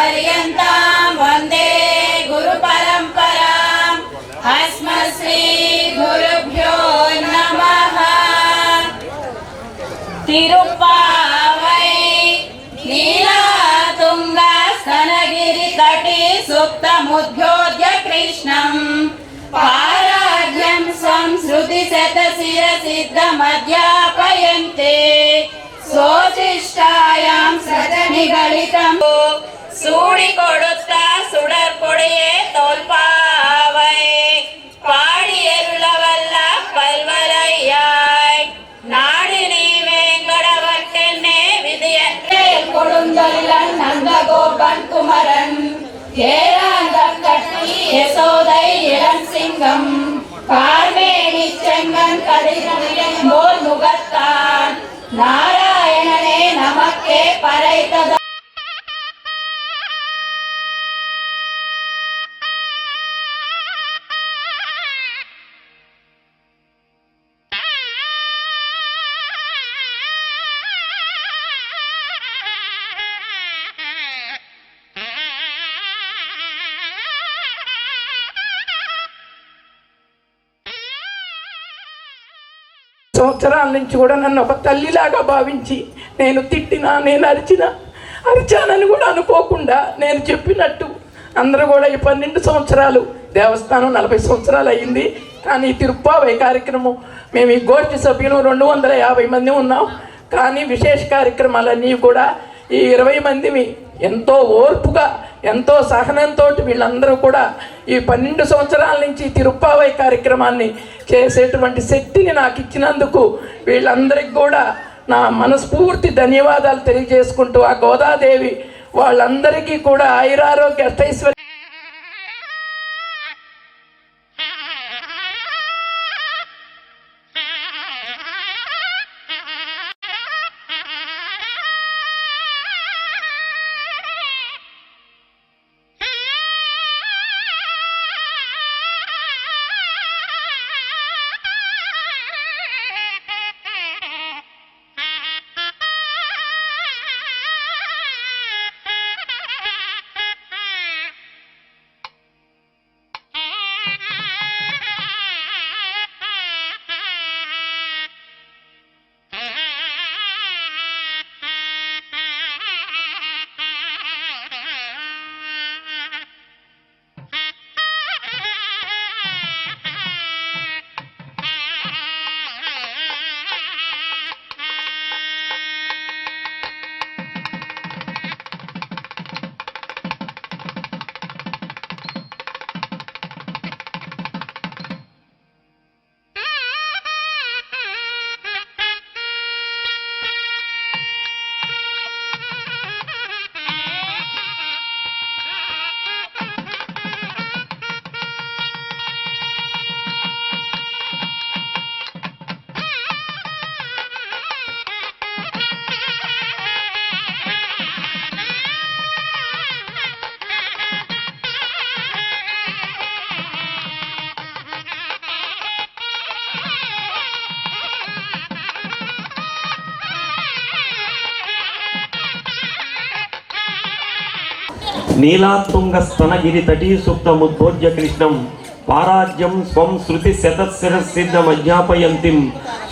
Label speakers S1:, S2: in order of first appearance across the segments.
S1: पर्यन्तां वन्दे गुरुपरम्पराम् अस्मत् श्री गुरुभ्यो नमः। तिरुप्पावै नीलातुङ्गस्तनगिरितटे सुप्तमुद्बोध्य कृष्णं पारार्घ्यं स्वं श्रुतिशतशिरसिद्धमध्यापयन्ते स्वोचिष्टायां सजनिगलितं सूडिकोडुत्ता सुडर्पोडिये तोल्पावै पाडियरुलवल्ल पल्वलय्याय नाडिनी वेंगडवट्टेन्ने विधियन्ते कोडुंदल्लन् नन्दगोपन् कुमरन् हेरांगकट्टी यशोदै इळं सिंहं कार्मेणि चेंगन् कदिरियं मोल मुगत्तान् नारायणने नमक्के परैतद
S2: సంవత్సరాల నుంచి కూడా నన్ను ఒక తల్లిలాగా భావించి నేను తిట్టినా నేను అరిచానని కూడా అనుకోకుండా నేను చెప్పినట్టు అందరూ కూడా ఈ 12 సంవత్సరాలు దేవస్థానం 40 సంవత్సరాలు అయ్యింది. కానీ తిరుప్పావై కార్యక్రమం మేము ఈ గోష్ఠి సభ్యులు 250 మంది ఉన్నాం. కానీ విశేష కార్యక్రమాలన్నీ కూడా ఈ 20 మందిని ఎంతో ఓర్పుగా ఎంతో సహనంతో వీళ్ళందరూ కూడా ఈ 12 సంవత్సరాల నుంచి తిరుప్పావై కార్యక్రమాన్ని చేసేటువంటి శక్తిని నాకు ఇచ్చినందుకు వీళ్ళందరికీ కూడా నా మనస్ఫూర్తి ధన్యవాదాలు తెలియజేసుకుంటూ ఆ గోదాదేవి వాళ్ళందరికీ కూడా ఆయురారోగ్య అష్టైశ్వర్య
S3: नीलातुंगस्तनगिरि तटी सुप्तमुद्बोध्य कृष्णं पाराज्यं स्वं श्रुति शतशिरसिद्धमध्यापयन्तीं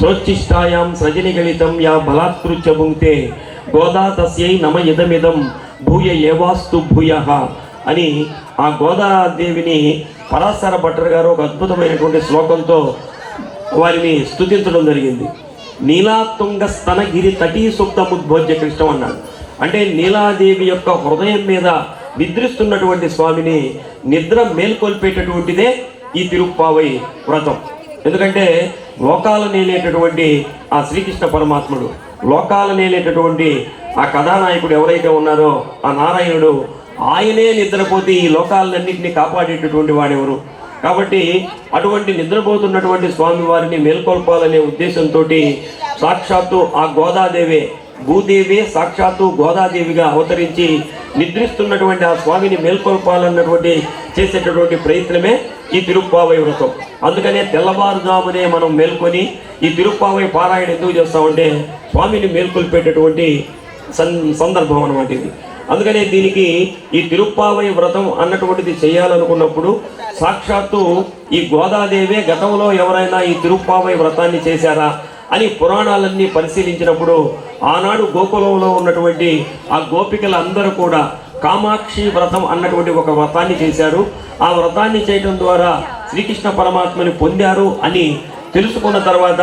S3: स्वोच्छिष्टायां सृजनिगलितं या बलात्कृत्य भुङ्क्ते गोदा तस्यै नम इदमिदं भूय एवास्तु भूयः అని ఆ గోదాదేవిని పరాశర భట్టర్ గారు ఒక అద్భుతమైనటువంటి శ్లోకంతో వారిని స్తుతించడం జరిగింది. నీలాతుంగస్తనగిరి తటీ సుప్తముద్బోధ్య కృష్ణం అన్నాడు. అంటే నీలాదేవి యొక్క హృదయం మీద నిద్రిస్తున్నటువంటి స్వామిని నిద్ర మేల్కొల్పేటటువంటిదే ఈ తిరుప్పావై వ్రతం. ఎందుకంటే లోకాల నేలేటటువంటి ఆ శ్రీకృష్ణ పరమాత్ముడు, లోకాల నేలేటటువంటి ఆ కథానాయకుడు ఎవరైతే ఉన్నారో ఆ నారాయణుడు, ఆయనే నిద్రపోతే ఈ లోకాలన్నింటినీ కాపాడేటటువంటి వాడెవరు? కాబట్టి అటువంటి నిద్రపోతున్నటువంటి స్వామి వారిని మేల్కొల్పాలనే ఉద్దేశంతో సాక్షాత్తు ఆ గోదాదేవే భూదేవి సాక్షాత్తు గోదాదేవిగా అవతరించి నిద్రిస్తున్నటువంటి ఆ స్వామిని మేల్కొల్పాలన్నటువంటి చేసేటటువంటి ప్రయత్నమే ఈ తిరుప్పావై వ్రతం. అందుకనే తెల్లవారుజామునే మనం మేల్కొని ఈ తిరుప్పావై పారాయణ ఎందుకు చేస్తామంటే స్వామిని మేల్కొల్పేటటువంటి సందర్భం అన్నమాట ఇది. అందుకనే దీనికి ఈ తిరుప్పావై వ్రతం అన్నటువంటిది చేయాలనుకున్నప్పుడు సాక్షాత్తు ఈ గోదాదేవే గతంలో ఎవరైనా ఈ తిరుప్పావై వ్రతాన్ని చేశారా అని పురాణాలన్నీ పరిశీలించినప్పుడు ఆనాడు గోకులంలో ఉన్నటువంటి ఆ గోపికలందరూ కూడా కామాక్షి వ్రతం అన్నటువంటి ఒక వ్రతాన్ని చేశారు. ఆ వ్రతాన్ని చేయడం ద్వారా శ్రీకృష్ణ పరమాత్మని పొందారు అని తెలుసుకున్న తర్వాత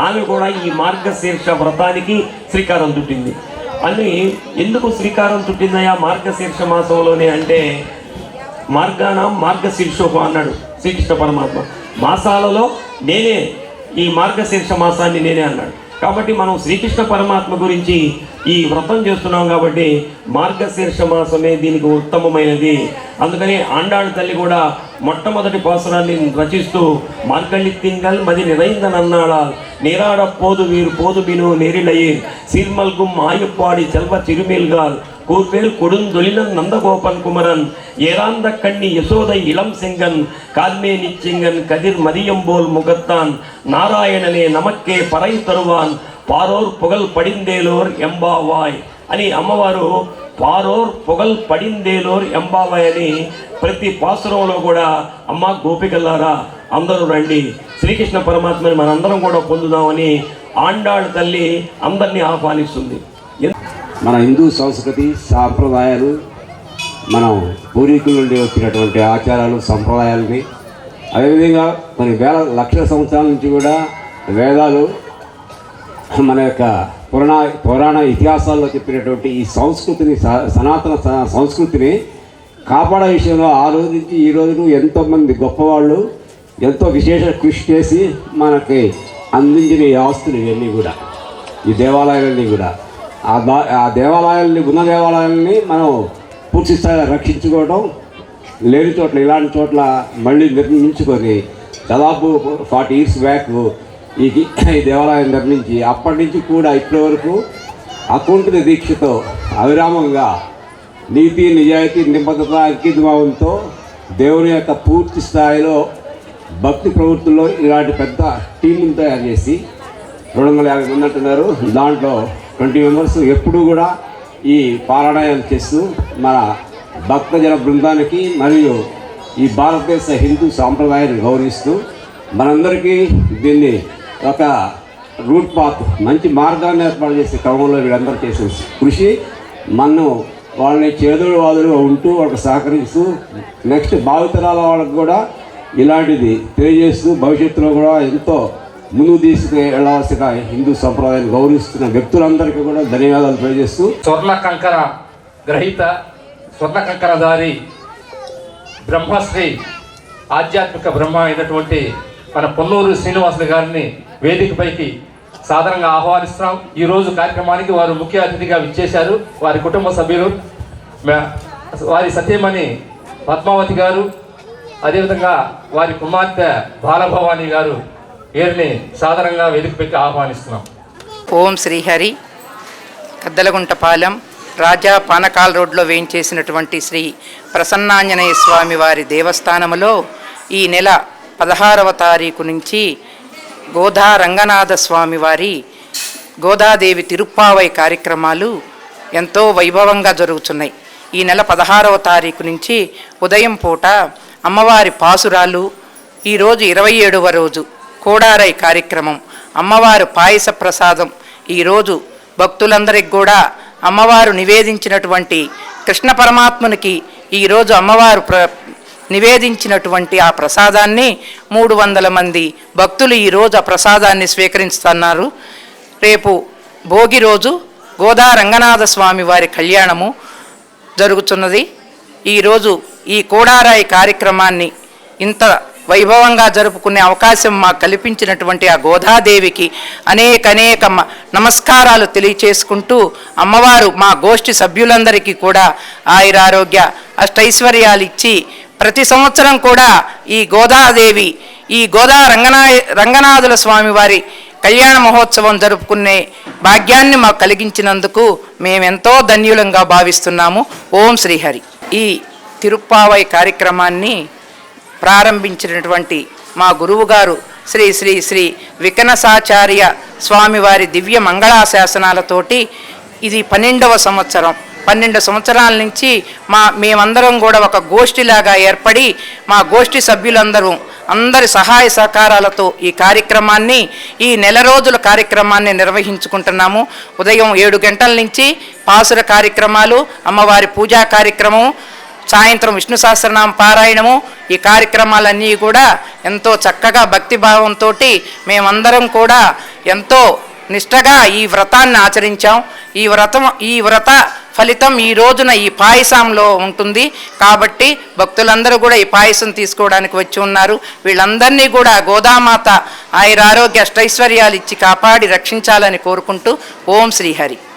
S3: ఆమె కూడా ఈ మార్గశీర్ష వ్రతానికి శ్రీకారం చుట్టింది. అని ఎందుకు శ్రీకారం చుట్టిందయా మార్గశీర్ష మాసంలోనే అంటే మార్గశీర్షోహం అన్నాడు శ్రీకృష్ణ పరమాత్మ. మాసాలలో నేనే ఈ మార్గశీర్ష మాసాన్ని నేనే అన్నాడు. కాబట్టి మనం శ్రీకృష్ణ పరమాత్మ గురించి ఈ వ్రతం చేస్తున్నాం కాబట్టి మార్గశీర్ష మాసమే దీనికి ఉత్తమమైనది. అందుకని ఆండాళ్ళ తల్లి కూడా మొట్టమొదటి పాసురాన్ని రచిస్తూ మార్గళి తింగల్ మది நிறைந்தனன்னாளால் நீராட போது வீர் போது பினு நெரிழையீர் சீர்மல்கும் ஆயுப்பாடி செல்வ சிறுமீல்கால் கூர்வேல் கொடுந்தொழிலன் நந்தகோபன் குமரன் ஏராந்த கண்ணி யசோதை இளம் செங்கன் கால்மே நிச்செங்கன் கதிர் மதியம் போல் முகத்தான் நாராயணனே நமக்கே பறை தருவான் పారోర్ పొగల్ పడిందేలోర్ ఎంబావాయ్ అని అమ్మవారు పారోర్ పొగల్ పడిందేలోర్ ఎంబావాయ్ అని ప్రతి పాసురంలో కూడా అమ్మ గోపికల్లారా అందరూ రండి శ్రీకృష్ణ పరమాత్మని మనందరం కూడా పొందుదామని ఆండాళ్ళ తల్లి అందరినీ ఆహ్వానిస్తుంది.
S4: మన హిందూ సంస్కృతి సాంప్రదాయాలు మనం పూర్వీకుల నుండి వచ్చినటువంటి ఆచారాలు సంప్రదాయాలని అదేవిధంగా కొన్ని లక్షల సంవత్సరాల నుంచి కూడా వేదాలు మన యొక్క పురాణ ఇతిహాసాల్లో చెప్పినటువంటి ఈ సంస్కృతిని సనాతన సంస్కృతిని కాపాడే విషయంలో ఆ రోజు నుంచి ఈ రోజును ఎంతోమంది గొప్పవాళ్ళు ఎంతో విశేష కృషి చేసి మనకి అందించిన ఈ ఆస్తులు ఇవన్నీ కూడా ఈ దేవాలయాలన్నీ కూడా ఆ దేవాలయాల్ని ఉన్న దేవాలయాలని మనం పూర్తి స్థాయిలో రక్షించుకోవడం లేని చోట్ల ఇలాంటి చోట్ల మళ్ళీ నిర్మించుకొని దాదాపు 40 years బ్యాక్ ఈ దేవాలయం నిర్మించి అప్పటి నుంచి కూడా ఇప్పటి వరకు అకుంఠిత దీక్షతో అవిరామంగా నీతి నిజాయితీ నిబద్ధత అంకితభావంతో దేవుని యొక్క పూర్తి స్థాయిలో భక్తి ప్రవృత్తుల్లో ఇలాంటి పెద్ద టీమును తయారు చేసి 250 మంది అంటున్నారు. దాంట్లో 20 members ఎప్పుడూ కూడా ఈ పారాయణాలు చేస్తూ మన భక్తజన బృందానికి మరియు ఈ భారతదేశ హిందూ సాంప్రదాయాన్ని గౌరవిస్తూ మనందరికీ దీన్ని ఒక రూట్ పాత్ మంచి మార్గాన్ని ఏర్పాటు చేసే క్రమంలో వీళ్ళందరూ చేసే కృషి మనం వాళ్ళని చేదుడు వాదులుగా ఉంటూ వాళ్ళకి సహకరిస్తూ నెక్స్ట్ భావితరాల వాళ్ళకు కూడా ఇలాంటిది తెలియజేస్తూ భవిష్యత్తులో కూడా ఎంతో ముందుకు తీసుకెళ్లాల్సిన హిందూ సంప్రదాయాన్ని గౌరవిస్తున్న వ్యక్తులందరికీ కూడా ధన్యవాదాలు తెలియజేస్తూ
S5: స్వర్ణ కంకర గ్రహీత స్వర్ణ కంకరధారి బ్రహ్మశ్రీ ఆధ్యాత్మిక బ్రహ్మ అయినటువంటి మన పొన్నూరు శ్రీనివాసులు గారిని వేదికపైకి సాధారణంగా ఆహ్వానిస్తున్నాం. ఈరోజు కార్యక్రమానికి వారు ముఖ్య అతిథిగా విచ్చేశారు. వారి కుటుంబ సభ్యులు వారి సతీమణి పద్మావతి గారు, అదేవిధంగా వారి కుమార్తె బాలభవాని గారు వీరిని సాధారణంగా వేదికపైకి ఆహ్వానిస్తున్నాం.
S6: ఓం శ్రీహరి. కద్దలగుంటపాలెం రాజా పానకాల్ రోడ్లో వేయించేసినటువంటి శ్రీ ప్రసన్నాంజనేయ స్వామి వారి దేవస్థానములో ఈ నెల 16వ తారీఖు నుంచి గోదా రంగనాథ స్వామి వారి గోదాదేవి తిరుప్పావై కార్యక్రమాలు ఎంతో వైభవంగా జరుగుతున్నాయి. ఈ నెల 16వ తారీఖు నుంచి ఉదయం పూట అమ్మవారి పాసురాలు, ఈరోజు 27వ రోజు కోడారై కార్యక్రమం, అమ్మవారు పాయస ప్రసాదం, ఈరోజు భక్తులందరికి కూడా అమ్మవారు నివేదించినటువంటి కృష్ణ పరమాత్మునికి ఈరోజు అమ్మవారు నివేదించినటువంటి ఆ ప్రసాదాన్ని 300 మంది భక్తులు ఈరోజు ఆ ప్రసాదాన్ని స్వీకరిస్తున్నారు. రేపు భోగి రోజు గోదా రంగనాథ స్వామి వారి కళ్యాణము జరుగుతున్నది. ఈరోజు ఈ కోడారాయి కార్యక్రమాన్ని ఇంత వైభవంగా జరుపుకునే అవకాశం మాకు కల్పించినటువంటి ఆ గోదాదేవికి అనేక నమస్కారాలు తెలియచేసుకుంటూ అమ్మవారు మా గోష్ఠి సభ్యులందరికీ కూడా ఆయురారోగ్య అష్టైశ్వర్యాలు ఇచ్చి ప్రతి సంవత్సరం కూడా ఈ గోదాదేవి ఈ గోదా రంగనాథుల స్వామి వారి కళ్యాణ మహోత్సవం జరుపుకునే భాగ్యాన్ని మాకు కలిగించినందుకు మేమెంతో ధన్యులంగా భావిస్తున్నాము. ఓం శ్రీహరి. ఈ తిరుప్పావై కార్యక్రమాన్ని ప్రారంభించినటువంటి మా గురువుగారు శ్రీ శ్రీ శ్రీ వికనసాచార్య స్వామివారి దివ్య మంగళాశాసనాలతోటి ఇది 12వ సంవత్సరం. 12 సంవత్సరాల నుంచి మేమందరం కూడా ఒక గోష్ఠిలాగా ఏర్పడి మా గోష్ఠి సభ్యులందరూ అందరి సహాయ సహకారాలతో ఈ కార్యక్రమాన్ని, ఈ నెల రోజుల కార్యక్రమాన్ని నిర్వహించుకుంటున్నాము. ఉదయం 7 గంటల నుంచి పాసుర కార్యక్రమాలు, అమ్మవారి పూజా కార్యక్రమం, సాయంత్రం విష్ణు సహస్రనామ పారాయణము, ఈ కార్యక్రమాలన్నీ కూడా ఎంతో చక్కగా భక్తిభావంతో మేమందరం కూడా ఎంతో నిష్టగా ఈ వ్రతాన్ని ఆచరించాం. ఈ వ్రత ఫలితం ఈ రోజున ఈ పాయసంలో ఉంటుంది. కాబట్టి భక్తులందరూ కూడా ఈ పాయసం తీసుకోవడానికి వచ్చి ఉన్నారు. వీళ్ళందరినీ కూడా గోదామాత ఆయురారోగ్య అష్టైశ్వర్యాలు ఇచ్చి కాపాడి రక్షించాలని కోరుకుంటూ ఓం శ్రీహరి.